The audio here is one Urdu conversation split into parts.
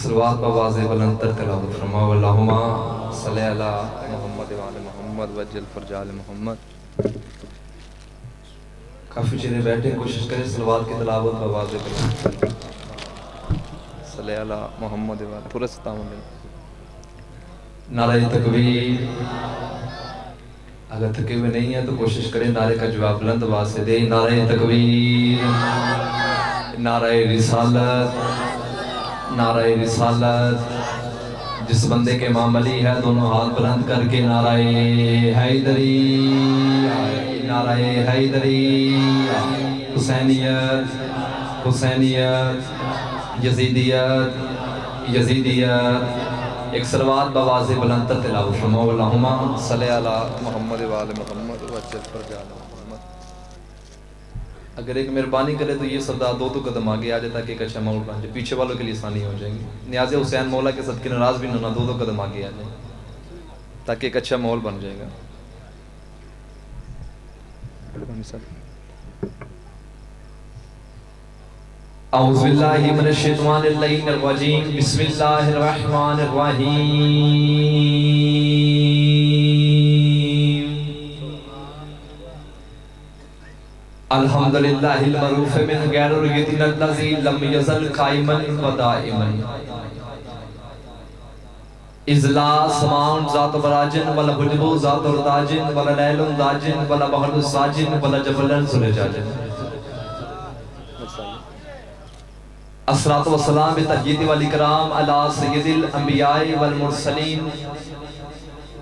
صلوات بآواز بلند تر تلاوت فرماؤ اللہم صلی علی محمد و آل محمد وجل فرج آل محمد۔ کافی چیزیں بیٹھے کوشش کریں صلوات کی تلاوت بآواز بلند صلی علی محمد و آل، تھوڑا سا تعاون لیں۔ نعرہ تکبیر، اگر تھکے ہوئے نہیں ہیں تو کوشش کریں نعرے کا جواب بلند آواز سے دیں۔ نعرہ تکبیر، نعرہ رسالت، نعرہ رسالت۔ جس بندے کے امام علی ہے دونوں ہاتھ بلند کر کے نعرہ حیدری، نعرہ حیدری، حسینیت، حسینیت، یزیدیت، یزیدیت۔ ایک صلوات بآواز بلند تر تلاوت فرماؤ اللہم صلی علی محمد و آل محمد وجل فرج آل محمد۔ اگر ایک مہربانی کرے تو یہ سردار دو قدم آگے آ جائے تاکہ ایک اچھا ماحول بن جائے، پیچھے والوں کے لیے آسانی ہو جائے گی۔ نیاز حسین مولا کے صدقے ناراض بھی نہ دو قدم آگے آ جائیں تاکہ ایک اچھا ماحول بن جائے گا۔ اعوذ باللہ من الشیطان الرجیم، بسم اللہ الرحمن الرحیم۔ الحمدللہ المعروف من غیر الرجل الذی لم یزل قائما و دائما، اذ لا سماع ذات براجن ولا حجب ذات ارتاجن ولا لیل داجن ولا بحر ساجن ولا جبل زلجاجن۔ الصلاۃ والسلام بتحیید والاکرام علی سید الانبیاء والمرسلین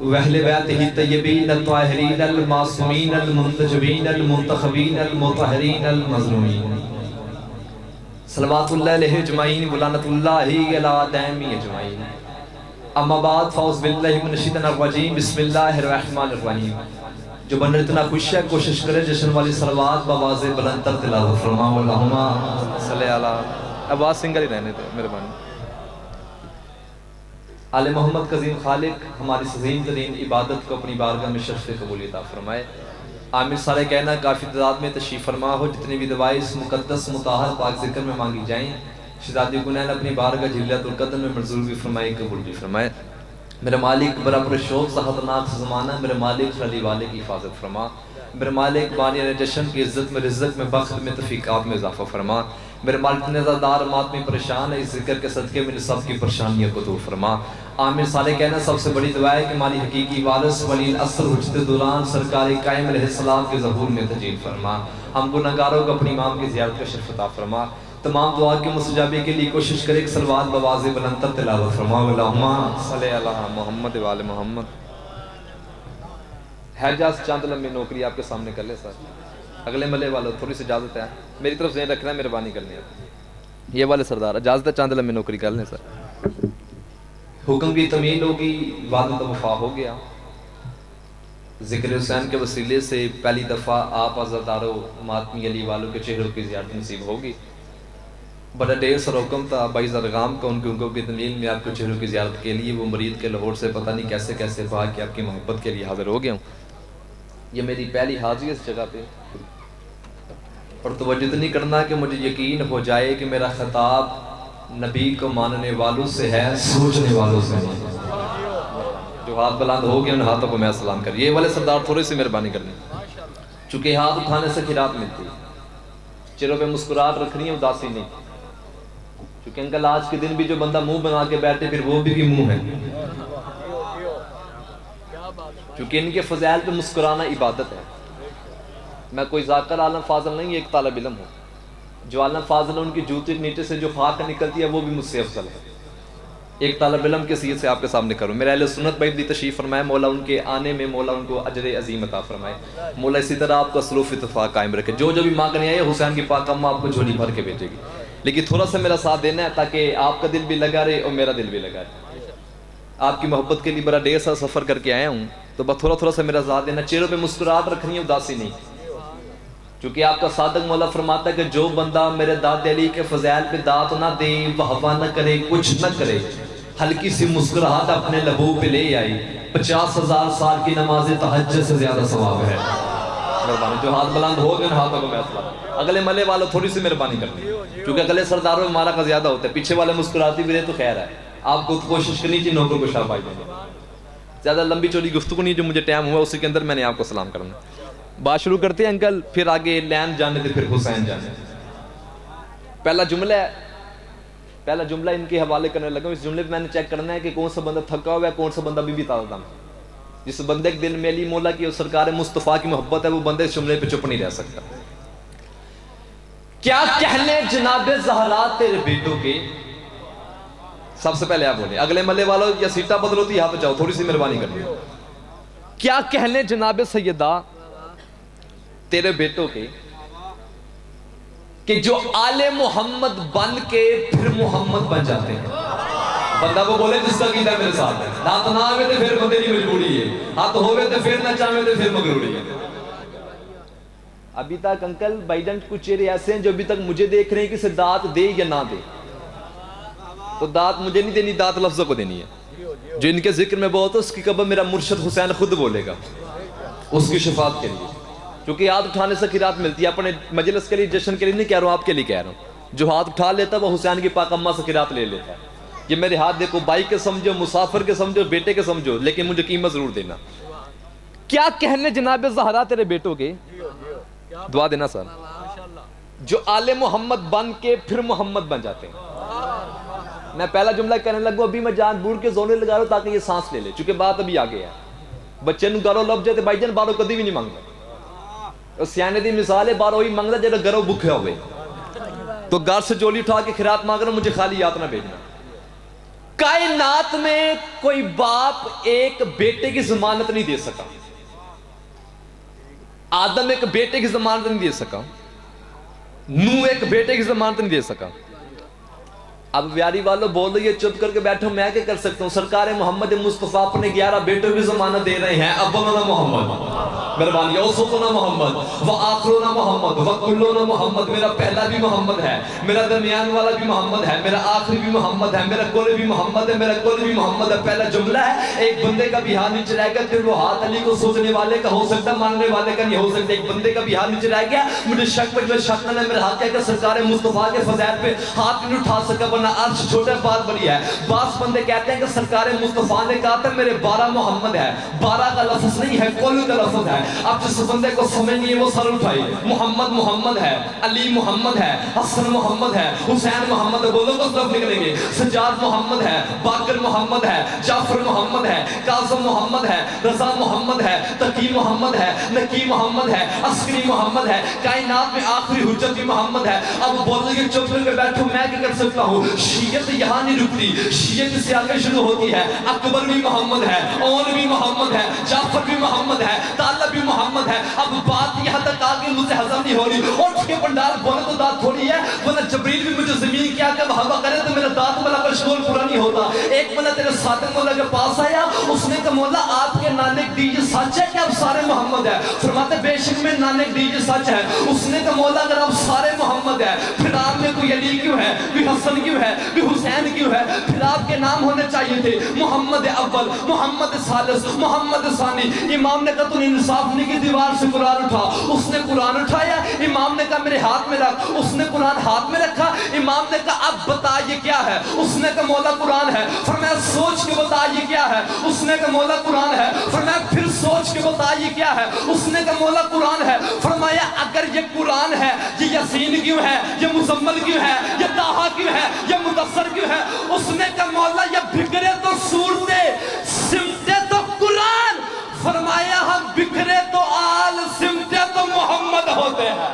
واہل بیتہ الطیبین الطاہرین المعصومین المنتجبین المنتخبین المطہرین المظلومین، صلوات اللہ علیہ اجمعین ولعنۃ اللہ علی دائمی اجمعین۔ اما بعد فاعوذ باللہ من الشیطان الرجیم، بسم اللہ الرحمن الرحیم۔ جو بندہ اتنا خوش ہے کوشش کرے جشن والی صلوات بآواز بلند تر تلاوت فرماؤ اللہم صلی علی، آواز سنگل ہی رہنے دے مہربانی۔ آل محمد کا عظیم خالق ہماری عظیم ترین عبادت کو اپنی بارگاہ میں شرف قبولیت عطا فرمائے۔ آمین سارے کہنا کافی تعداد میں تشریف فرما ہو، جتنی بھی دعائیں اس مقدس مطہر پاک ذکر میں مانگی جائیں شہزادی کنین اپنی بارگاہ جلیلۃ القدر میں منظور بھی فرمائے، قبول بھی فرمائے۔ میرے مالک بڑا پرشوق سا خطرناک زمانہ، میرے مالک خلی والے کی حفاظت فرما، میرے مالک بانی جشن کی عزت میں رزق میں بخت میں تفیقات میں اضافہ فرما، میرے مالک نظردار مات میں پریشان ہے، اس ذکر کے صدقے میں سب کی پریشانیوں کو دور فرما۔ آمین سارے کہنا سب سے بڑی دعا ہے کہ مالی حقیقی وارث ولی العصر حجت دوران سرکار قائم علیہ السلام کے ظہور میں تجلیل فرما، ہم گناہگاروں کو اپنی امام کی زیارت کا شرف عطا فرما۔ تمام دعا کی مستجابی کے لیے کوشش کرے ایک صلوات بآواز بلند تر تلاوت فرماؤ اللہم صلی علی محمد و آل محمد۔ ہے جاز چاند لمبی نوکری آپ کے سامنے کر لے سر، اگلے ملے والوں تھوڑی سی اجازت ہے، میری طرف ذہن رکھنا ہے، مہربانی کرنی ہے۔ یہ والے سردار اجازت ہے چاند لمبی نوکری کر لیں سر۔ حکم کی تمیل ہوگی، وعدہ وفا ہو گیا۔ ذکر حسین کے وسیلے سے پہلی دفعہ آپ عزاداروں ماتمی علی والوں کے چہروں کی زیارت نصیب ہوگی۔ بڑا ڈیر سر حکم تھا بائی زرغام کا ان کی حکم کی تمیل میں آپ کے چہروں کی زیارت کے لیے، وہ مرید کے لاہور سے پتہ نہیں کیسے کیسے بھاگ کے آپ کی محبت کے لیے حاضر ہو گیا ہوں۔ یہ میری پہلی حاضری اس جگہ پہ، اور توجہ نہیں کرنا کہ مجھے یقین ہو جائے کہ میرا خطاب نبی کو ماننے والوں سے ہے، سوچنے والوں سے نہیں۔ جو ہاتھ بلند ہو گئے ان ہاتھوں کو میں سلام کر، یہ والے سردار تھوڑی سی مہربانی کرنی، چونکہ ہاتھ اٹھانے سے خیرات ملتی ہے، چہروں پہ مسکراہٹ رکھنی ہے، اداسی نہیں، کیونکہ انکل آج کے دن بھی جو بندہ منہ بنا کے بیٹھے پھر وہ بھی منہ ہے، کیونکہ ان کے فضائل پہ مسکرانا عبادت ہے۔ میں کوئی ذاکر عالم فاضل نہیں، ایک طالب علم ہوں، جو عالم فاضل ان کی جوتی کے نیچے سے جو خاک نکلتی ہے وہ بھی مجھ سے افضل ہے۔ ایک طالب علم کے حیثیت سے آپ کے سامنے کروں، میرے اہل سنت بھائی بھی تشریف فرمائے، مولا ان کے آنے میں مولا ان کو اجر عظیم عطا فرمائے، مولا اسی طرح آپ کا سلوف اتفاق قائم رکھے۔ جو جو بھی مانگنے آئے حسین کی پاک اماں آپ کو جھولی بھر کے بھیجے گی، لیکن تھوڑا سا میرا ساتھ دینا ہے تاکہ آپ کا دل بھی لگا رہے اور میرا دل بھی لگا رہے۔ آپ کی محبت کے لیے بڑا ڈیر سا سفر کر کے آیا ہوں، تو بس تھوڑا سا میرا ساتھ دینا، چہروں پہ مسکراہٹ رکھنی ہے، اداسی نہیں، کیونکہ آپ کا صادق مولا فرماتا ہے کہ جو بندہ میرے داد علی کے فضائل پہ داد نہ دے، واہ نہ کرے، کچھ نہ کرے، ہلکی سی مسکراہٹ اپنے لبوں پہ لے آئی، 50,000 سال کی نماز تہجد سے زیادہ ثواب ہے۔ مہربانی. جو ہاتھ بلند ہو گئے ان ہاتھوں کو میں سلام. اگلے ملے والوں تھوڑی سی مہربانی کرنی, کیونکہ اگلے سرداروں میں مارا کا زیادہ ہوتا ہے. پیچھے والے مسکراتی بھی رہے تو خیر ہے, آپ کو کوشش کرنی چاہیے نوکر کو شاباش دینے. زیادہ لمبی چوڑی گفتگو نہیں, جو مجھے ٹائم ہوا اسی کے اندر میں نے آپ کو سلام کرنا. بات شروع کرتے ہیں انکل, پھر آگے لین جانے تھے, پھر حسین جانے. پہلا جملہ ان کے حوالے کرنے لگا. اس جملے پہ میں نے چیک کرنا ہے کہ کون سا بندہ تھکا ہوا ہے, کون سا بندہ بھی تازہ دم. جس بندے کے دل میں علی مولا کی اور سرکار مصطفیٰ کی محبت ہے, وہ بندے اس جملے پہ چپ نہیں رہ سکتا. کیا کہنے جناب زہرا تیرے بیٹوں کے. سب سے پہلے آپ بولیں, اگلے ملے والوں یا سیٹا بدلو تو یہاں پہ جاؤ, تھوڑی سی مہربانی کرنی. کیا کہنے جناب سیدہ تیرے بیٹوں کے کہ جو آل محمد بن کے پھر محمد بن جاتے ہیں. بندہ وہ بولے جس کا عقیدہ میرے ساتھ ہے. ہاتھ نہ آوے تو پھر بندے کی مجبوری ہے, ہاتھ ہوئے تو پھر نہ چاہوے تو پھر مغروری ہے. ابھی تک انکل بھائی جان کچھ چہرے ایسے ہیں جو ابھی تک مجھے دیکھ رہے ہیں کہ اسے دات دے یا نہ دے. تو دات مجھے نہیں دینی, دات لفظوں کو دینی ہے. جو ان کے ذکر میں بہت ہے اس کی قبر میرا مرشد حسین خود بولے گا اس کی شفاعت کے لیے, کیونکہ ہاتھ اٹھانے سے خیرات ملتی ہے. اپنے مجلس کے لیے, جشن کے لیے نہیں کہہ رہا ہوں, آپ کے لیے کہہ رہا ہوں. جو ہاتھ اٹھا لیتا ہے وہ حسین کی پاک اماں سے خیرات لے لیتا ہے. یہ میرے ہاتھ دیکھو, بھائی کے سمجھو, مسافر کے سمجھو, بیٹے کے سمجھو, لیکن مجھے قیمت ضرور دینا. کیا کہنے جناب زہرا تیرے بیٹوں کے, دعا دینا سر, جو آل محمد بن کے پھر محمد بن جاتے ہیں. میں پہلا جملہ کہنے لگوں, ابھی میں جان بوڑھ کے زونے لگا رہا ہوں تاکہ یہ سانس لے لے, چونکہ بات ابھی آگے ہے. بچے نو گھروں لب جاتے بھائی جان, باروں کدی بھی نہیں مانگتا. سیانے دی مثال ہے, باروں ہی مانگتا جب گھروں بھوکے ہوئے. تو گھر سے جولی اٹھا کے خیرات مانگ رہا ہوں, مجھے خالی یاد نہ بھیجنا. کائنات میں کوئی باپ ایک بیٹے کی ضمانت نہیں دے سکا. آدم ایک بیٹے کی ضمانت نہیں دے سکا, نوح ایک بیٹے کی ضمانت نہیں دے سکا. اب بیاری والوں بول رہی ہے, چپ کر کے بیٹھو, میں کیا کر سکتا ہوں. سرکار محمد مصطفیٰ اپنے 11 بیٹوں کی ضمانت دے رہے ہیں. اولنا محمد, مہربانی, اوسطنا محمد, وآخرنا محمد, وکلنا محمد. میرا پہلا بھی محمد ہے, میرا درمیان والا بھی محمد ہے, میرا آخری بھی محمد ہے, میرا کل بھی محمد ہے, میرا کل بھی محمد ہے. پہلا جملہ ہے, ایک بندے کا بھی ہاتھ نیچے رہ گیا, پھر وہ ہاتھ علی کو سوچنے والے کا ہو سکتا, ماننے والے کا نہیں ہو سکتا. ایک بندے کا بھی ہاتھ نیچے رہ گیا, مجھے شک پر جو شک نہ, میرا ہاتھ کہہ کہ سرکار مصطفیٰ کے فضائل پہ ہاتھ نہیں اٹھا سکا, ورنہ عرش چھوٹا بات بڑی ہے. بعض بندے کہتے ہیں کہ سرکار مصطفیٰ نے کہا تھا میرے 12 محمد ہے. 12 کا لفظ نہیں ہے, کل کا لفظ ہے. اب جس بندے کو سمجھ نہیں ہے وہ سر اٹھائی. محمد محمد ہے, علی محمد ہے, حسن محمد ہے, حسین محمد ہے. بولو تو لفظ نکلیں گے. سجاد محمد ہے, باقر محمد ہے, جعفر محمد ہے, کاظم محمد ہے, رضا محمد ہے, تقی محمد ہے, نقی محمد ہے, عسکری محمد ہے. کائنات میں آخری حجت بھی محمد ہے. اب بولو یہ چپ کر کے بیٹھو, میں کیا کر سکتا ہوں. شیعت یہاں نہیں رکتی, شیعت سے آگے شروع ہوتی ہے. اکبر بھی محمد ہے, اون بھی محمد ہے, جعفر بھی محمد ہے, طالب بھی محمد ہے. اب بات یہاں تک آگے مجھے ہضم نہیں ہو رہی. اٹھ کے پنڈال بولے تو دانت تھوڑی ہے, ورنہ جبریل بھی مجھے زمین کیا کہ ہوا کرے تو میرا دانت ملا کا شغل پورا نہیں ہوتا. ایک ملا تیرے صادق مولا کے پاس آیا, اس نے کہا مولا آپ کے نانک دیجئے سچ ہے کہ آپ سارے محمد ہیں. فرماتے بے شک میں نانک دیجئے سچ ہے. اس نے کہا مولا اگر آپ سارے محمد ہیں, پھر آپ میں کوئی علی کیوں ہے, کوئی حسن کیوں ہے, کوئی حسین کیوں ہے. پھر آپ کے نام ہونے چاہیے تھے محمد اول, محمد ثالث, محمد ثانی. امام نے کہا تو نے انصاف نہیں کی, دیوار سے قرآن اٹھا. اس نے قرآن اٹھایا, امام نے کہا میرے ہاتھ میں رکھ. اس نے قرآن ہاتھ میں رکھا. امام نے کہا اب بتا یہ کیا ہے. اس نے کہا مولا قرآن ہے. فرمایا سوچ کے بتا یہ کیا ہے. اس نے کہا مولا قرآن ہے. فرمایا پھر سوچ کے بتا یہ کیا ہے. اس نے کہا مولا قرآن ہے. فرمایا اگر یہ قرآن ہے, یہ یاسین کیوں ہے, یہ مزمل کیوں ہے, یہ طٰہٰ کیوں ہے, یہ مدثر کیوں ہے. اس نے کہا مولا یہ بکھرے تو سورتیں, سمٹے تو قرآن. فرمایا ہم بکھرے تو آل, سمٹے تو محمد ہوتے ہیں.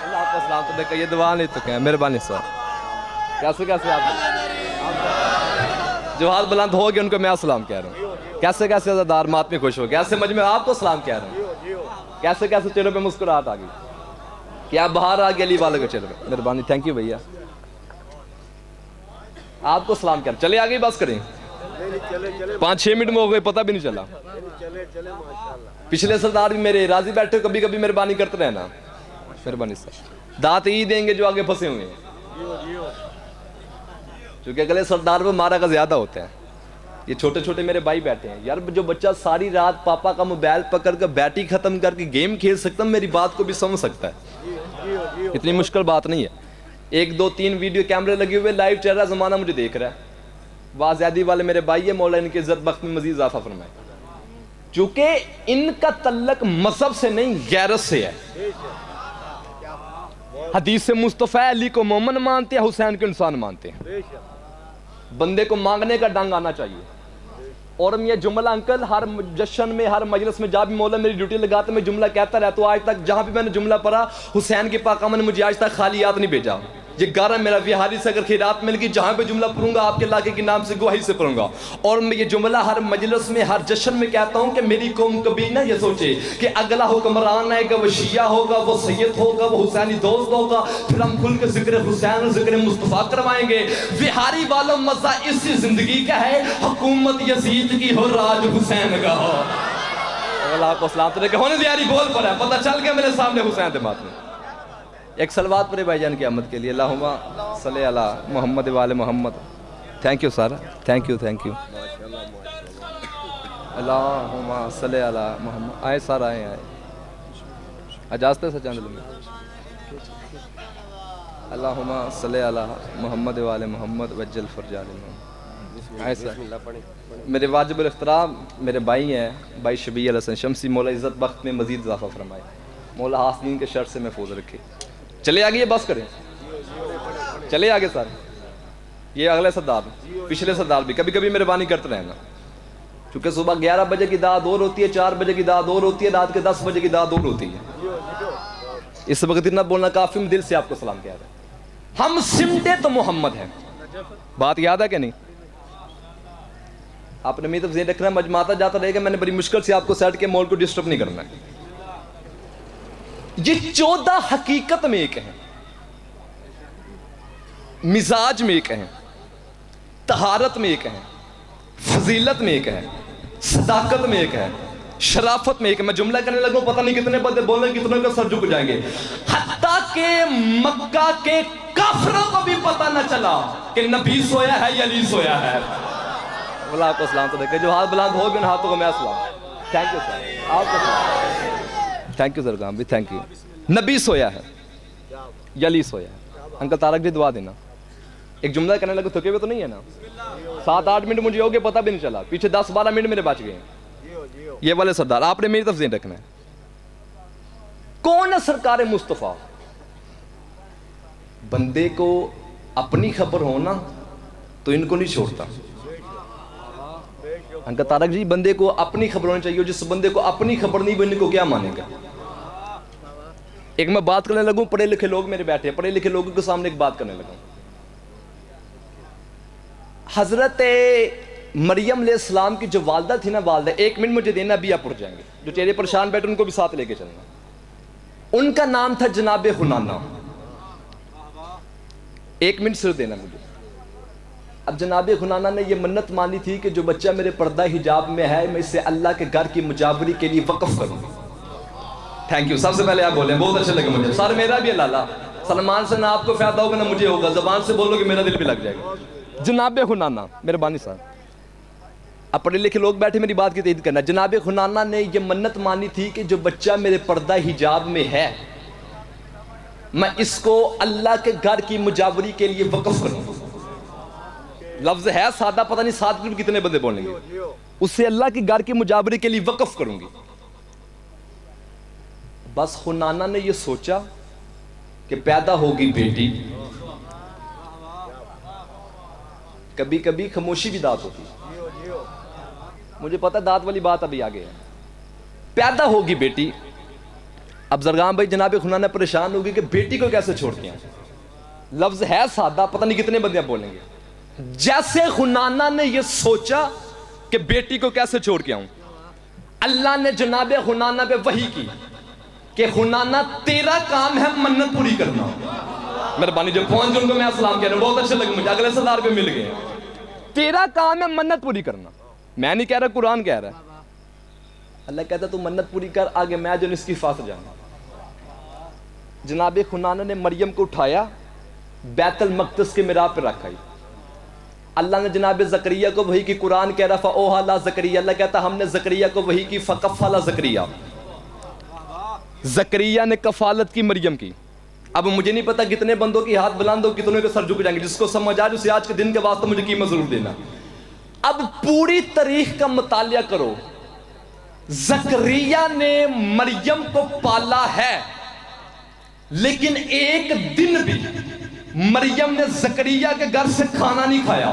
اللہ آپ کو سلام تو دیکھا, یہ دعا نہیں تو کہیں مہربانی سر. کیسے آپ جو ہاتھ بلند ہو گئے ان کو میں سلام کہہ رہا ہوں. کیسے کیسے عزادار ماتمی خوش ہو, کیسے مجھ میں آپ کو سلام کہہ رہا ہوں. کیسے کیسے چہروں پہ مسکراہٹ آ گئی, کیا باہر آ گئی علی والے کے چہرے پہ. مہربانی, تھینک یو بھیا. آپ کو سلام کہہ رہا. چلے آگے بس کریں, 5-6 منٹ میں ہو گئے پتہ بھی نہیں چلا. پچھلے سردار بھی میرے راضی بیٹھے, کبھی کبھی مہربانی کرتے رہنا. مہربانی سر, دانت ہی دیں گے جو آگے پھنسے ہوئے ہیں, کیونکہ اگلے سردار پہ مارا کا زیادہ ہوتا ہے. یہ چھوٹے چھوٹے میرے بھائی بیٹھے ہیں یار, جو بچہ ساری رات پاپا کا موبائل پکڑ کر بیٹری ختم کر کے گیم کھیل سکتا ہے, میری بات کو بھی سمجھ سکتا ہے. اتنی مشکل بات نہیں ہے. 1 2 3 ویڈیو کیمرے لگے ہوئے, لائیو چل رہا, زمانہ مجھے دیکھ رہا ہے. وازیادی والے میرے بھائی ہے, مولا ان کی عزت بخت میں مزید اضافہ فرمائے. چونکہ ان کا تعلق مذہب سے نہیں غیرت سے ہے. حدیث سے مصطفیٰ علی کو مومن مانتے ہیں, حسین کو انسان مانتے ہیں. بندے کو مانگنے کا ڈنگ آنا چاہیے. اور میں یہ جملہ انکل ہر جشن میں, ہر مجلس میں, جب بھی مولا میری ڈیوٹی لگاتے میں جملہ کہتا رہتا ہوں. آج تک جہاں بھی میں نے جملہ پڑھا, حسین کے پاک آقا نے مجھے آج تک خالی یاد نہیں بھیجا. یہ گارہ میرا وہاری سے اگر خیرات مل گئی, جہاں پہ جملہ پڑھوں گا آپ کے علاقے کے نام سے گواہی سے پڑھوں گا. اور میں یہ جملہ ہر مجلس میں, ہر جشن میں کہتا ہوں کہ میری قوم کبھی نہ یہ سوچے کہ اگلا حکمران آئے گا وہ شیعہ ہوگا, وہ سید ہوگا, وہ حسینی دوست ہوگا, پھر ہم کھل کے ذکر حسین اور ذکر مصطفیٰ کروائیں گے. بہاری والوں مزہ اسی زندگی کا ہے, حکومت یزید کی ہو, راج حسین کا ہو. اللہ کو سلام تو کہ ہونے دیاری بول پڑا ہے, پتہ چل گیا میرے سامنے حسین دے بات میں. ایک سلوات پڑھے بھائی جان کی آمد کے لیے. اللہم صلی علی محمد وآل محمد. Thank you sir, thank you, thank you. اللہم صلی علی محمد. آئے سر, آئے آئے, اجازت ہے سر چاند لیں. اللہم صلی علی محمد وآل محمد وجل فرجال محمد. آئے سر. میرے واجب الاحترام میرے بھائی ہیں, بھائی شبیر الحسن شمسی, مولا عزت بخت میں مزید اضافہ فرمائے, مولا حاسدین کے شر سے محفوظ رکھے. چلے آگے, یہ بس کریں, چلے آگے سر. یہ اگلے سردار, پچھلے سردار بھی کبھی کبھی مہربانی کرتے رہنا, چونکہ صبح 11 بجے کی دعا اور ہوتی ہے, 4 بجے کی دعا اور ہوتی ہے, رات کے 10 بجے کی دعا اور ہوتی ہے. اس وقت اتنا بولنا کافی, میں دل سے آپ کو سلام کہہ رہا ہے. ہم سمٹے تو محمد ہیں, بات یاد ہے کہ نہیں؟ آپ نے میری ذہن رکھنا, مجمعاتا جاتا رہے گا, میں نے بڑی مشکل سے آپ کو سیٹ کے مول کو ڈسٹرب نہیں کرنا ہے. یہ 14 حقیقت میں ایک ہیں, مزاج میں ایک ہیں, طہارت میں ایک ہیں, فضیلت میں ایک ہے, صداقت میں ایک ہے, شرافت میں ایک ہے. میں جملہ کرنے لگوں, پتہ نہیں کتنے بندے بولیں, کتنے کا سر جھک جائیں گے. حتیٰ کہ مکہ کے کافروں کو بھی پتہ نہ چلا کہ نبی سویا ہے یا علی سویا ہے. اللہ کو سلام تو دیکھیں, جو ہاتھ بلند ہو گئے ان ہاتھوں کو میں سلام. تھینک یو سر, آپ کو تھینک یو سر, کام بھی تھینک یو. نبی سویا ہے یا علی سویا ہے. انکل طارق جی دعا دینا. ایک جملہ کرنے لگے, تھکے ہوئے تو نہیں ہے نا؟ 7-8 منٹ مجھے ہو گئے, پتہ بھی نہیں چلا, پیچھے 10-12 منٹ میرے بچ گئے. یہ والے سردار, آپ نے میری طرف ذہن رکھنا ہے. کون ہے سرکار مصطفیٰ؟ بندے کو اپنی خبر ہونا تو ان کو نہیں چھوڑتا. انکل طارق جی, بندے کو اپنی خبر ہونی چاہیے, جس بندے کو اپنی خبر نہیں, وہ ان کو کیا مانے گا؟ ایک میں بات کرنے لگوں, پڑھے لکھے لوگ میرے بیٹھے, پڑھے لکھے لوگوں کے سامنے ایک بات کرنے لگوں. حضرت مریم علیہ السلام کی جو والدہ تھی نا, والدہ, 1 منٹ مجھے دینا, ابھی آپ اٹھ جائیں گے. جو چہرے پریشان بیٹھے ان کو بھی ساتھ لے کے چلنا. ان کا نام تھا جناب حنانہ. 1 منٹ صرف دینا مجھے. اب جناب حنانہ نے یہ منت مانی تھی کہ جو بچہ میرے پردہ حجاب میں ہے, میں اسے اللہ کے گھر کی مجاوری کے لیے وقف کروں گی. Thank you. سب سے پہلے آپ بولیں, بہت اچھے لگے مجھے. سر میرا بھی اللہ, سلمان سے نہ آپ کو فائدہ ہوگا نہ مجھے ہوگا, زبان سے بولو کہ میرا دل بھی لگ جائے گا. جناب حنانہ, مہربانی صاحب, اب پڑھے لکھے لوگ بیٹھے, میری بات کی تائید کرنا. جناب حنانہ نے یہ منت مانی تھی کہ جو بچہ میرے پردہ حجاب میں ہے, میں اس کو اللہ کے گھر کی مجاوری کے لیے وقف کروں. لفظ ہے سادہ, پتہ نہیں 7 منٹ کتنے بندے بولیں گے. اسے اللہ کے گھر کی مجاوری کے لیے وقف کروں گی. بس حنانہ نے یہ سوچا کہ پیدا ہوگی بیٹی. کبھی کبھی خاموشی بھی دانت ہوتی, مجھے پتہ دانت والی بات ابھی آگے ہے. پیدا ہوگی بیٹی. اب زرگام بھائی جناب حنانہ پریشان ہوگی کہ بیٹی کو کیسے چھوڑ کے آئیں. لفظ ہے سادہ, پتہ نہیں کتنے بندے بولیں گے. جیسے حنانہ نے یہ سوچا کہ بیٹی کو کیسے چھوڑ کے آؤں, اللہ نے جناب حنانہ پہ وحی کی کہ حنانہ تیرا کام ہے منت پوری کرنا. مہربانی جو پہنچ ان کو میں السلام کہہ رہا ہوں, بہت اچھے لگے مجھے, اگلے سردار پہ مل گئے. تیرا کام ہے منت پوری کرنا. میں نہیں کہہ رہا, قرآن کہہ رہا ہے. اللہ کہتا ہے تو منت پوری کر, آگے میں جو اس کی حفاظت جانا. جناب حنانہ نے مریم کو اٹھایا, بیت المقدس کے محراب پہ رکھا. اللہ نے جناب زکریا کو وحی کی، قرآن کہہ رہا فَأَوْحَىٰ إِلَىٰ زَكَرِيَّا، اللہ کہتا ہم نے زکریا کو وحی کی فَكَفَّلَ زکریا، زکریا نے کفالت کی مریم کی۔ اب مجھے نہیں پتا کتنے بندوں کی ہاتھ بلند ہو، کتنوں کے سر جھک جائیں گے، جس کو سمجھ آج اسے آج کے دن کے واسطے مجھے قیمت ضرور دینا۔ اب پوری تاریخ کا مطالعہ کرو، زکریا نے مریم کو پالا ہے، لیکن ایک دن بھی مریم نے زکریا کے گھر سے کھانا نہیں کھایا۔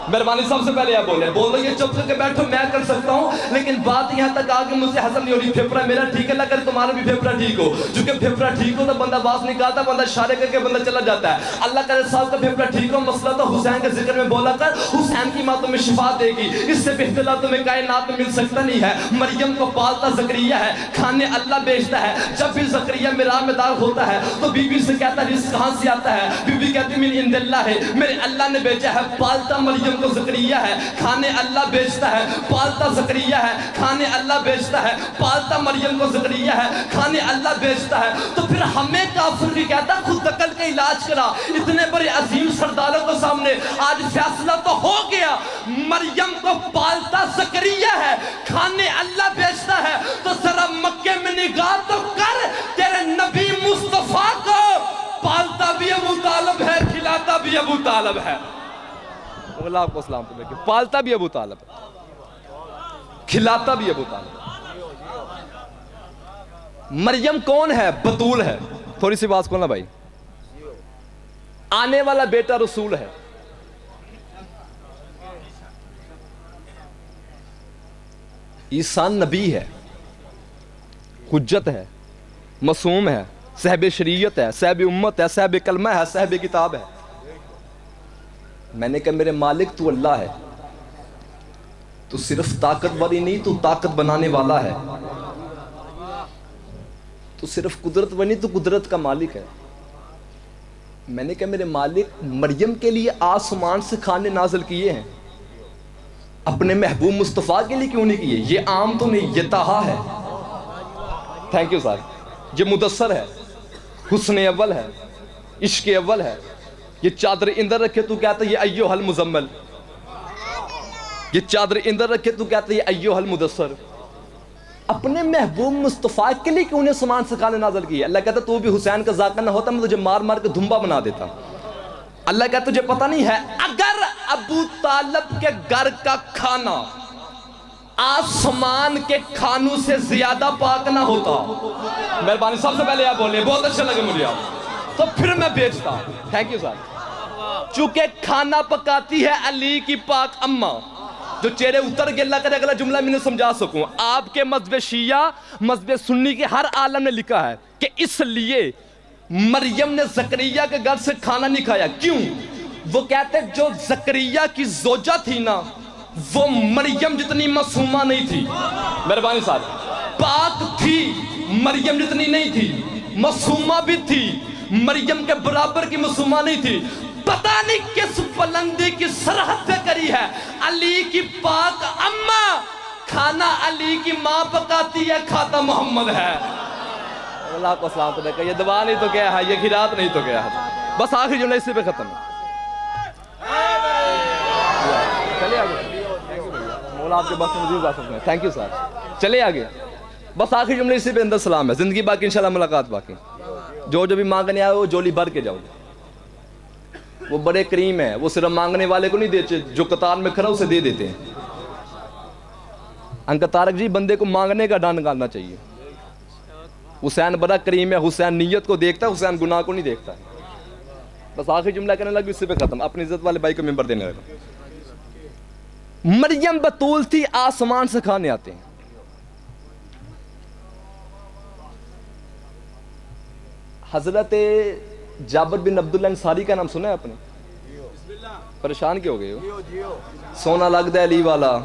مہربانی سب سے پہلے آپ بول دو یہ چپ کر کے بیٹھو، میں کر سکتا ہوں، لیکن بات یہاں تک آ کے مجھ سے حسن نہیں ہو رہی، پھیپڑا میرا ٹھیک ہے، اللہ کرے تمہارا بھی پھیپڑا ٹھیک ہو، چونکہ پھیپڑا ٹھیک ہو تو بندہ باز نکالتا، بندہ اشارے کر کے بندہ چلا جاتا ہے۔ اللہ کرے صاحب کا پھیپڑا ٹھیک ہو، مسئلہ تو حسین کے ذکر میں بولا کر، حسین کی ماں تمہیں شفا دے گی، اس سے بہتر تمہیں کائنات میں مل سکتا نہیں ہے۔ مریم کو پالتا زکریا ہے، کھانے اللہ بیچتا ہے۔ جب بھی زکریا میرا میں دار ہوتا ہے تو بی بی سے کہتا ہے رزق کہاں سے آتا ہے؟ بی بی کہتی من عند اللہ ہے، میرے اللہ نے بیچا ہے۔ پالتا مریم کو زکریا ہے، کھانے اللہ بیچتا ہے۔ پالتا زکریا ہے، کھانے اللہ بیچتا ہے۔ پالتا مریم کو زکریا ہے، کھانے اللہ بیچتا ہے۔ تو پھر ہمیں کافر کی کہتا خود عقل کا علاج کرا۔ اتنے بڑے عظیم سرداروں کو سامنے آج فیصلہ تو ہو گیا، مریم کو پالتا زکریا ہے، کھانے اللہ بیچتا ہے۔ تو ذرا مکے میں نگاہ تو کر، تیرے نبی مصطفیٰ کو پالتا بھی ابو طالب ہے، کھلاتا بھی ابو طالب ہے۔ اللہ آپ کو اسلام کو دیکھیں، پالتا بھی ابو طالب ہے، کھلاتا بھی ابو طالب ہے۔ مریم کون ہے؟ بطول ہے۔ تھوڑی سی بات کھولنا بھائی، آنے والا بیٹا رسول ہے۔ عیسیٰ نبی ہے، حجت ہے، معصوم ہے، صاحب شریعت ہے، صاحب امت ہے، صاحب کلمہ ہے، صاحب کتاب ہے۔ میں نے کہا میرے مالک تو اللہ ہے، تو صرف طاقتور ہی نہیں، تو طاقت بنانے والا ہے، تو صرف قدرت بنی تو قدرت کا مالک ہے۔ میں نے کہا میرے مالک مریم کے لیے آسمان سے کھانے نازل کیے ہیں، اپنے محبوب مصطفیٰ کے لیے کیوں نہیں کیے؟ یہ عام تو نہیں، یہ طہا ہے۔ تھینک یو صاحب، یہ مدثر ہے، حسن اول ہے، عشق اول ہے۔ یہ چادر اندر رکھے تو کہتا ہے یہ ایوہ المزمل، یہ چادر اندر رکھے تو کہتا ہے یہ ایوہ المدثر۔ اپنے محبوب مصطفیٰ کے لیے کیوں نے سامان سے کھانے نازل کی؟ اللہ کہتا تو بھی حسین کا ذاکر نہ ہوتا میں تجھے مار مار کے دھمبا بنا دیتا۔ اللہ کہتا تجھے پتہ نہیں ہے اگر ابو طالب کے گھر کا کھانا آسمان کے کھانوں سے زیادہ پاک نہ ہوتا، مہربانی سب سے پہلے آپ بولیں، بہت اچھا لگے مجھے آپ، تو پھر میں بیچتا۔ تھینک یو صاحب۔ چونکہ کھانا پکاتی ہے علی کی پاک اماں، جو چہرے اتر کے اللہ کرے اگلا جملہ میں نے سمجھا سکوں۔ آپ کے مذہب شیعہ، مذہب سنی کے ہر عالم نے لکھا ہے کہ اس لیے مریم نے زکریا کے گھر سے کھانا نہیں کھایا۔ کیوں؟ وہ کہتے جو زکریا کی زوجہ تھی نا، وہ مریم جتنی معصومہ نہیں تھی۔ مہربانی صاحب، پاک تھی، مریم جتنی نہیں تھی، معصومہ بھی تھی، مریم کے برابر کی معصومہ نہیں تھی۔ پتہ نہیں کس بلندی کی سرحد پہ کری ہے۔ علی کی پاک اماں، کھانا علی کی ماں پکاتی ہے، کھاتا محمد ہے۔ اللہ کو سلام تو دیکھا، یہ دعا نہیں تو کیا ہے، یہ خیرات نہیں تو کیا ہے۔ بس آخری جملہ اسی پہ ختم ہے۔ چلے آگے، مولا آپ کے بس مزید آ سکتے ہیں۔ تھینک یو سر، چلے آگے۔ بس آخری جملے اسی پہ اندر سلام ہے، زندگی باقی انشاءاللہ ملاقات باقی۔ جو بھی مانگنے آئے وہ جولی بھر کے جاؤ۔ وہ بڑے کریم ہیں، وہ صرف مانگنے والے کو نہیں دیتے، جو قطار میں کھڑا اسے دے دیتے ہیں۔ انکل طارق جی، بندے کو مانگنے کا ڈان نکالنا چاہیے۔ حسین بڑا کریم ہے، حسین نیت کو دیکھتا ہے، حسین گناہ کو نہیں دیکھتا۔ بس آخری جملہ کہنے لگا اس سے پہ ختم، اپنی عزت والے بھائی کو ممبر دینے لگا۔ مریم بطول تھی، آسمان سے کھانے آتے ہیں۔ حضرت جابر بن عبداللہ انصاری کا نام سنا ہے آپ نے؟ پریشان کیوں ہو گئے ہو؟ سونا لگتا ہے علی والا،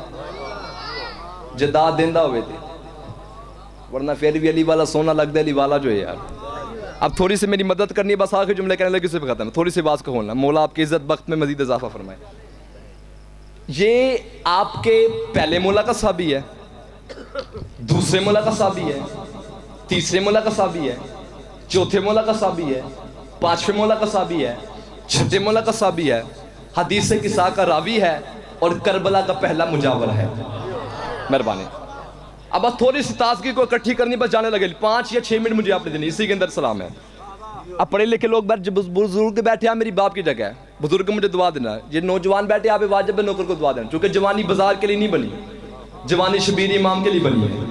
جداد دیندہ ہوئے تھے، ورنہ پھر بھی علی والا سونا لگتا ہے علی والا جو ہے یار۔ اب تھوڑی سی میری مدد کرنی ہے، بس آخر جملے کہنے لگے، اسے پہ ختم ہے۔ تھوڑی سی بات کہوں نا، مولا آپ کی عزت بخت میں مزید اضافہ فرمائے۔ یہ آپ کے پہلے مولا کا صحابی ہے، دوسرے مولا کا صحابی ہے، تیسرے مولا کا صحابی ہے، چوتھے مولا کا صحابی ہے، پانچویں مولا کا صحابی ہے، چھٹے مولا کا صحابی ہے، حدیث قصہ کا راوی ہے اور کربلا کا پہلا مجاور ہے. مہربانی. اب بس تھوڑی سی تازگی کو اکٹھی کرنی بس جانے لگے. 5 یا 6 منٹ مجھے آپ نے دینی, اسی کے اندر سلام ہے. اب پڑھے لکھے لوگ بزرگ بیٹھے ہیں, میری باپ کی جگہ ہے, بزرگ مجھے دعا دینا. یہ نوجوان بیٹھے آپ واجب ہے نوکر کو دعا دینا, چونکہ جوانی بازار کے لیے نہیں بنی, جوانی شبیر امام کے لیے بنی ہے.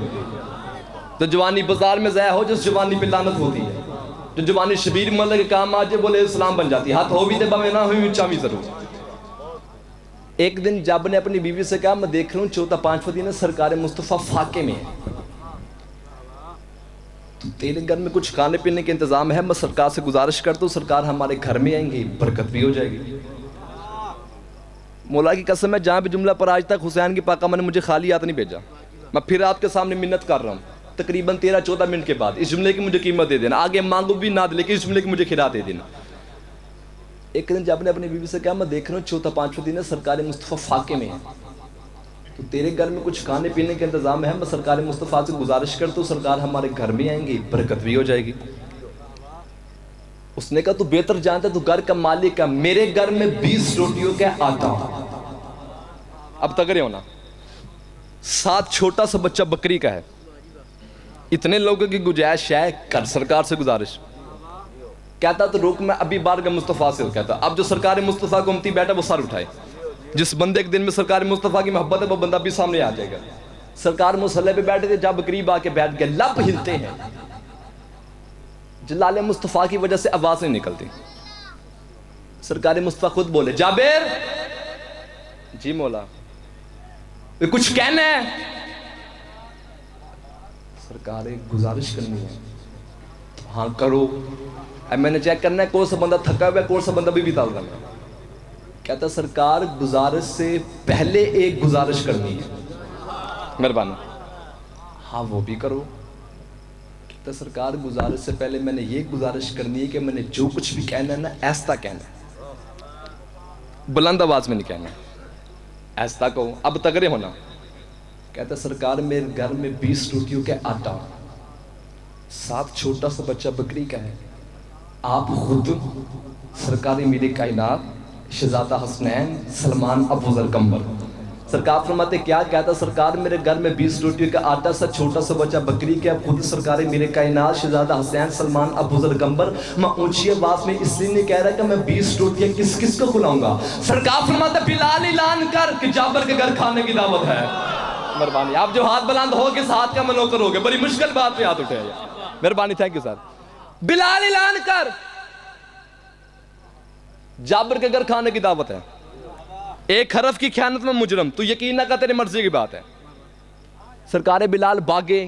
تو جوانی بازار میں ضائع ہو جس جوانی پہ لعنت ہوتی ہے. جو جوانی شبیر ملک کے کام آ جائے بولے اسلام بن جاتی ہے. ہاتھ ہو بھی دے بامے نہ ہوئی چامی ضرور. ایک دن جاب نے اپنی بیوی سے کہا میں دیکھ رہا ہوں 4-5 دن سرکار مصطفیٰ فاقے میں ہے, تو تیرے گھر میں کچھ کھانے پینے کے انتظام ہے, میں سرکار سے گزارش کرتا ہوں سرکار ہمارے گھر میں آئیں گے, برکت بھی ہو جائے گی. مولا کی قسم ہے جہاں بھی جملہ پر آج تک حسین کی پاکہ نے مجھے خالی ہاتھ نہیں بھیجا. میں پھر آپ کے سامنے منت کر رہا ہوں, تقریباً 13-14 منٹ کے بعد اس جملے کی مجھے قیمت دے دینا, آگے مانگو بھی نہ دے لیکن اس جملے کی مجھے کھلا دے دینا. ایک دن جب نے اپنی بیوی سے کہا میں دیکھ رہا ہوں 4-5 دن سرکار مصطفیٰ فاقے میں ہے, تو تیرے گھر میں کچھ کھانے پینے کے انتظام ہے, میں سرکار مصطفیٰ سے گزارش کرتا ہوں سرکار ہمارے گھر میں آئیں گے, برکت بھی ہو جائے گی. اس نے کہا تو بہتر جانتا ہے, تو گھر کا مالک ہے, میرے گھر میں 20 روٹیوں کا آٹا. اب تک رہے ہونا, 7 چھوٹا سا بچہ بکری کا ہے, اتنے لوگوں کی گنجائش ہے, کر سرکار سے گزارش. کہتا تو روک میں ابھی بارگاہ مصطفیٰ سے کہتا. اب جو سرکار مصطفیٰ کو امتی بیٹھا وہ سر اٹھائے. جس بندے کے دن میں سرکار مصطفیٰ کی محبت ہے وہ بندہ بھی سامنے آ جائے گا. سرکار مصلی پہ بیٹھے تھے, جب قریب آ کے بیٹھ گئے, لب ہلتے ہیں, جلال مصطفیٰ کی وجہ سے آواز نہیں نکلتی. سرکار مصطفیٰ خود بولے جابر, جی مولا کچھ کہنا ہے. سرکار گزارش کرنی ہے. ہاں کرو. اب میں نے چیک کرنا ہے کون سا بندہ تھکا ہوا ہے, کون سا بندہ بھی تال کرنا ہے. کہتا سرکار گزارش سے پہلے ایک گزارش کرنی ہے. مہربانی. ہاں وہ بھی کرو. کہتا سرکار گزارش سے پہلے میں نے یہ گزارش کرنی ہے کہ میں نے جو کچھ بھی کہنا ہے نا ایسا کہنا ہے, بلند آواز میں نہیں کہنا, ایسا کہو. اب تگڑے ہونا. کہتا سرکار میرے گھر میں 20 روٹیوں کا آٹا, 7 چھوٹا سا بچہ بکری کا ہے, آپ خود سرکار میرے کائنات شہزادہ حسنین سلمان ابو ذر قمر. سرکار فرماتے کیا کہتا سرکار میرے گھر میں 20 روٹیوں کا آٹا, سا چھوٹا سا بچہ بکری کا, خود سرکار میرے کائنات شہزادہ حسین سلمان ابو ذر قمر. میں اونچی آواز میں اس لیے نہیں کہہ رہا کہ میں 20 روٹیاں کس کس کو کھلاؤں گا. سرکار فرماتے بلال اعلان کر کہ جابر کے گھر کھانے کی دعوت ہے. مہربانی. آپ جو ہاتھ بلند ہو کس ہاتھ کا منوکر ہو گے, بڑی مشکل بات پہ ہاتھ اٹھے. مہربانی, تھینک یو سر. بلال اعلان کر جابر کے گھر کھانے کی دعوت ہے. ایک حرف کی خیانت میں مجرم, تو یقین نہ کر تیری مرضی کی بات ہے. سرکار بلال باغے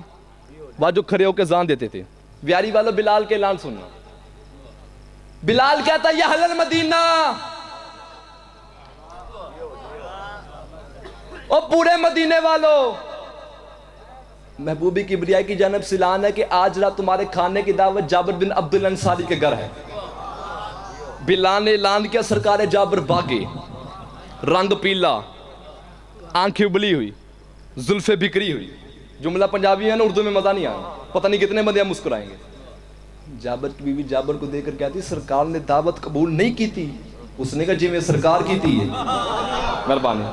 وہ جو کھڑے ہو کے زان دیتے تھے. ویاری والوں بلال کے اعلان سننا. بلال کہتا یا اہل المدینہ, او پورے مدینے والوں, محبوبی کبریائی کی جانب سے اعلان ہے کہ آج رات تمہارے کھانے کی دعوت جابر بن عبد الانصاری کے گھر ہے. بلال نے اعلان کیا سرکار جابر باغے, رنگ پیلا, آنکھیں ابلی ہوئی, زلفیں بکھری ہوئی. جملہ پنجابی ہے نا, اردو میں مزہ نہیں آیا, پتہ نہیں کتنے بندے مسکرائیں گے. جابر کی بیوی جابر کو دیکھ کر کہتی سرکار نے دعوت قبول نہیں کی تھی. اس نے کہا جی میں سرکار کی تھی. مہربانی.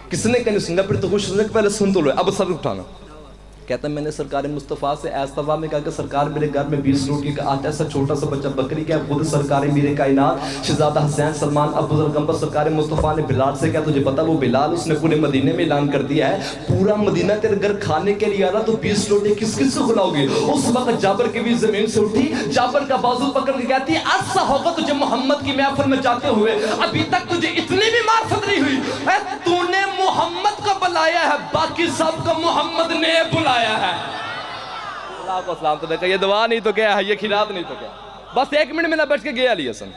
کس نے کہنے سنگا پھر تو خوش ہونے کے پہلے سن تو لو. اب سر اٹھانا. کہتا ہے میں نے سرکار مصطفیٰ سے ایستفا میں کہا کہ سرکار میرے گھر میں 20 روٹی کا آٹا, ایسا چھوٹا سا بچہ بکری کا, خود سرکار میرے کائنات شہزادہ حسین سلمان ابو ذر قمر. سرکار مصطفیٰ نے بلال سے کہا تجھے پتا وہ بلال اس نے پورے مدینے میں اعلان کر دیا ہے پورا مدینہ تیرے گھر کھانے کے لیے آ رہا, تو 20 روٹی کس کس کو کھلاؤ گے. اس وقت جابر کی بھی زمین سے اٹھی, جابر کا بازو پکڑ کے کہتی ایسا ہوگا تجھے محمد کی محفل میں جاتے ہوئے ابھی تک تجھے اتنی بھی معرفت نہیں ہوئی. تو نے محمد کو بلایا ہے, باقی سب کو محمد نے بلایا ہے. اللہ کو اسلام تو دیکھا, یہ دعا نہیں تو کیا ہے, یہ خیرات نہیں تو کیا. بس 1 منٹ میں نہ بیٹھ کے گیا علی حسن,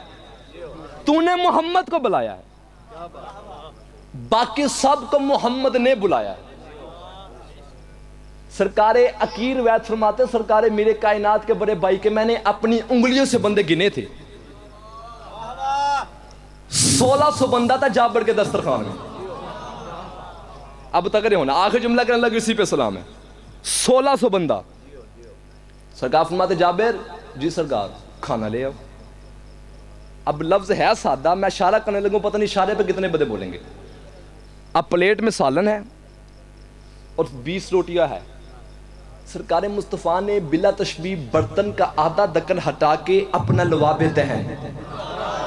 تو نے محمد کو بلایا ہے, باقی سب کو محمد نے بلایا ہے. سرکار عقیر وید فرماتے سرکار میرے کائنات کے بڑے بھائی کے میں نے اپنی انگلیوں سے بندے گنے تھے, 1600 بندہ تھا جابر کے دسترخوان میں. اب تک ہونا آخر جملہ کرنے لگے اسی پہ سلام ہے. 1600 بندہ. سرکار فرماتے جابر جی سرکار کھانا لے آؤ. اب لفظ ہے سادہ، میں اشارہ کرنے لگوں پتہ نہیں اشارے پہ کتنے بدے بولیں گے. اب پلیٹ میں سالن ہے اور 20 روٹیاں ہے. سرکار مصطفیٰ نے بلا تشبیہ برتن کا آدھا ڈھکن ہٹا کے اپنا لواب دہن،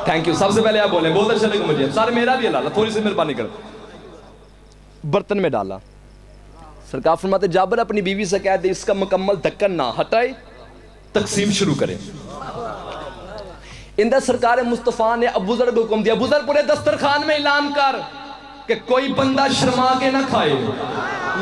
تھینک یو، سب سے پہلے آپ بولیں، بہت اچھا لگا مجھے، سارے میرا بھی اللہ تھوڑی سی مہربانی کر، برتن میں ڈالا. سرکار فرماتے جابر اپنی بیوی سے کہہ دے اس کا مکمل ڈھکن نہ ہٹائے، تقسیم شروع کریں. اندر سرکار مصطفیٰ نے ابو ذر کو حکم دیا، ابو ذر پورے دسترخوان میں اعلان کر کہ کوئی بندہ شرما کے نہ کھائے،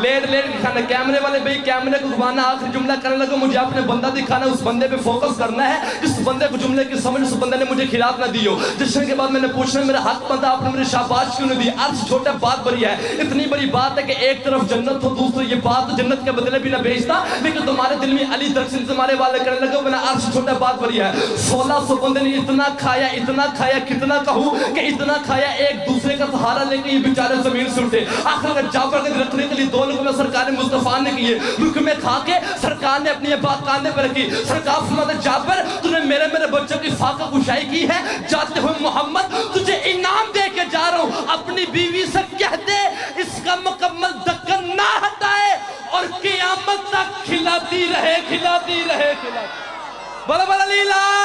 لیٹ کے کھانا. کیمرے والے بھئی کیمرے کو گھمانا، آخر جملہ کرنے لگا مجھے اپنے بندہ دکھانا، اس بندے پہ فوکس کرنا ہے جس بندے کو جملے کی سمجھ اس بندے نے مجھے کھلاف نہ دیو. جشن کے بعد میں نے پوچھنا میرا حق بندہ آپ نے مجھے شاباش کیوں نہیں دی؟ عرض چھوٹا بات بڑی ہے، اتنی بڑی بات ہے کہ ایک طرف جنت ہو دوسری یہ بات جنت کے بدلے بھی نہ بھیجتا، لیکن تمہارے دل میں علی درخشن تمہارے والے کرنے لگا. میں نے عرض چھوٹا بات بڑی ہے، 1600 بندے نے اتنا کھایا کتنا کہوں کہ اتنا کھایا ایک دوسرے کا سہارا لے کے یہ بیچارے زمین سے اٹھے. آخر کا جعفر کے رکھنے کے لیے 2 لوگوں میں سرکار مصطفیٰ نے کیے، رکمے کھا کے سرکار نے اپنی بات کاندھے پر رکھی. سرکار فرماتے جعفر تو نے میرے بچوں کی فاقہ کشائی کی ہے، جاتے ہوئے محمد تجھے انعام دے کے جا رہا ہوں، اپنی بیوی سے کہہ دے اس کا مکمل ڈھکن نہ ہٹائے اور قیامت تک کھلاتی رہے. بڑا بڑا لیلا